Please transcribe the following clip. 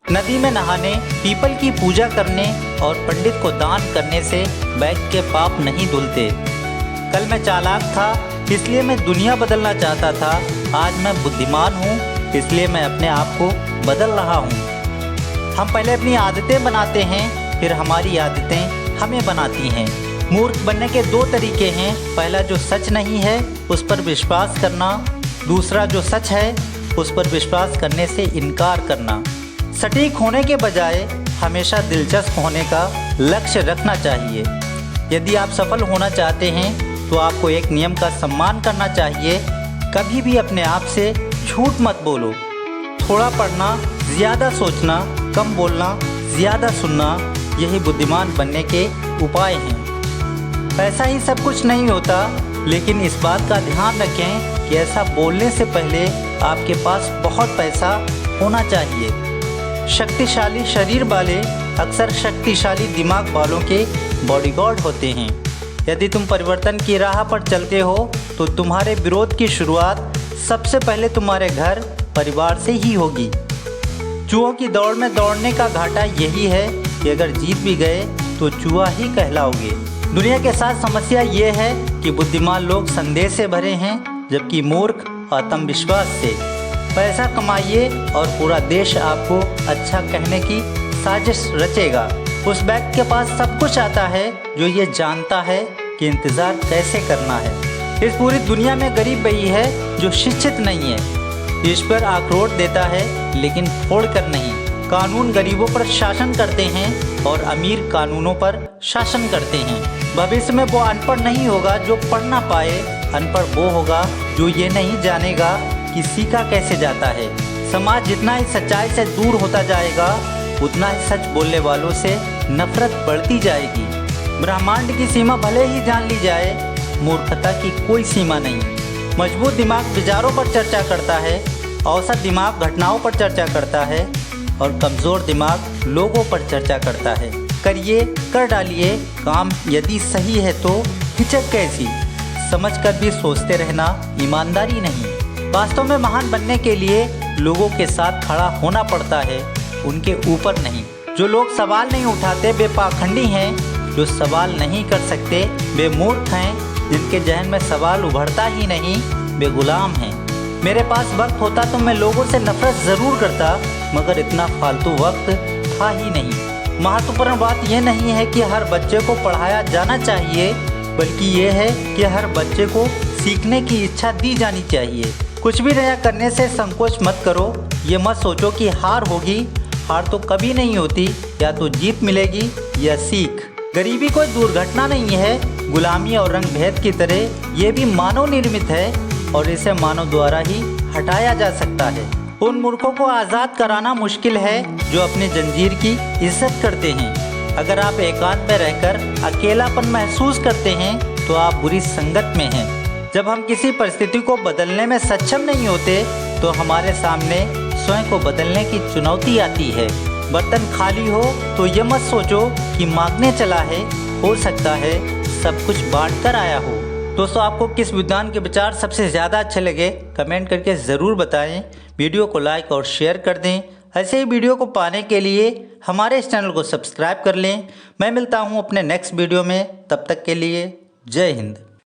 नदी में नहाने, पीपल की पूजा करने और पंडित को दान करने से बैग के पाप नहीं धुलते। कल मैं चालाक था इसलिए मैं दुनिया बदलना चाहता था, आज मैं बुद्धिमान हूँ इसलिए मैं अपने आप को बदल रहा हूँ। हम पहले अपनी आदतें बनाते हैं, फिर हमारी आदतें हमें बनाती हैं। मूर्ख बनने के दो तरीके हैं, पहला जो सच नहीं है उस पर विश्वास करना, दूसरा जो सच है उस पर विश्वास करने से इनकार करना। सटीक होने के बजाय हमेशा दिलचस्प होने का लक्ष्य रखना चाहिए। यदि आप सफल होना चाहते हैं तो आपको एक नियम का सम्मान करना चाहिए, कभी भी अपने आप से झूठ मत बोलो। थोड़ा पढ़ना, ज़्यादा सोचना, कम बोलना, ज़्यादा सुनना, यही बुद्धिमान बनने के उपाय हैं। पैसा ही सब कुछ नहीं होता, लेकिन इस बात का ध्यान रखें कि ऐसा बोलने से पहले आपके पास बहुत पैसा होना चाहिए। शक्तिशाली शरीर वाले अक्सर शक्तिशाली दिमाग वालों के बॉडीगार्ड होते हैं। यदि तुम परिवर्तन की राह पर चलते हो तो तुम्हारे विरोध की शुरुआत सबसे पहले तुम्हारे घर परिवार से ही होगी। चूहों की दौड़ में दौड़ने का घाटा यही है कि अगर जीत भी गए तो चूहा ही कहलाओगे। दुनिया के साथ समस्या ये है कि बुद्धिमान लोग संदेह से भरे हैं, जबकि मूर्ख आत्मविश्वास से। पैसा कमाइए और पूरा देश आपको अच्छा कहने की साजिश रचेगा। उस व्यक्ति के पास सब कुछ आता है जो ये जानता है कि इंतज़ार कैसे करना है। इस पूरी दुनिया में गरीब वही है जो शिक्षित नहीं है। ईश्वर आखरोट देता है लेकिन फोड़ कर नहीं। कानून गरीबों पर शासन करते हैं और अमीर कानूनों पर शासन करते हैं। भविष्य में वो अनपढ़ नहीं होगा जो पढ़ ना पाए, अनपढ़ वो होगा जो ये नहीं जानेगा कि सीखा कैसे जाता है। समाज जितना ही सच्चाई से दूर होता जाएगा उतना ही सच बोलने वालों से नफरत बढ़ती जाएगी। ब्रह्मांड की सीमा भले ही जान ली जाए, मूर्खता की कोई सीमा नहीं। मजबूत दिमाग विचारों पर चर्चा करता है, औसत दिमाग घटनाओं पर चर्चा करता है और कमज़ोर दिमाग लोगों पर चर्चा करता है। करिए, कर डालिए काम, यदि सही है तो हिचक कैसी। समझ कर भी सोचते रहना ईमानदारी नहीं। वास्तव में महान बनने के लिए लोगों के साथ खड़ा होना पड़ता है, उनके ऊपर नहीं। जो लोग सवाल नहीं उठाते वे पाखंडी हैं, जो सवाल नहीं कर सकते वे मूर्ख हैं, जिनके जहन में सवाल उभरता ही नहीं वे गुलाम हैं। मेरे पास वक्त होता तो मैं लोगों से नफरत ज़रूर करता, मगर इतना फालतू वक्त था ही नहीं। महत्वपूर्ण बात यह नहीं है कि हर बच्चे को पढ़ाया जाना चाहिए, बल्कि ये है कि हर बच्चे को सीखने की इच्छा दी जानी चाहिए। कुछ भी नया करने से संकोच मत करो। ये मत सोचो कि हार होगी, हार तो कभी नहीं होती, या तो जीत मिलेगी या सीख। गरीबी कोई दुर्घटना नहीं है, गुलामी और रंग भेद की तरह ये भी मानव निर्मित है और इसे मानव द्वारा ही हटाया जा सकता है। उन मूर्खों को आज़ाद कराना मुश्किल है जो अपनी जंजीर की इज्जत करते हैं। अगर आप एकांत में रहकर अकेलापन महसूस करते हैं तो आप बुरी संगत में हैं। जब हम किसी परिस्थिति को बदलने में सक्षम नहीं होते तो हमारे सामने स्वयं को बदलने की चुनौती आती है। बर्तन खाली हो तो ये मत सोचो कि मांगने चला है, हो सकता है सब कुछ बांट कर आया हो। दोस्तों, आपको किस विद्वान के विचार सबसे ज़्यादा अच्छे लगे कमेंट करके ज़रूर बताएं। वीडियो को लाइक और शेयर कर दें। ऐसे ही वीडियो को पाने के लिए हमारे इस चैनल को सब्सक्राइब कर लें। मैं मिलता हूं अपने नेक्स्ट वीडियो में, तब तक के लिए जय हिंद।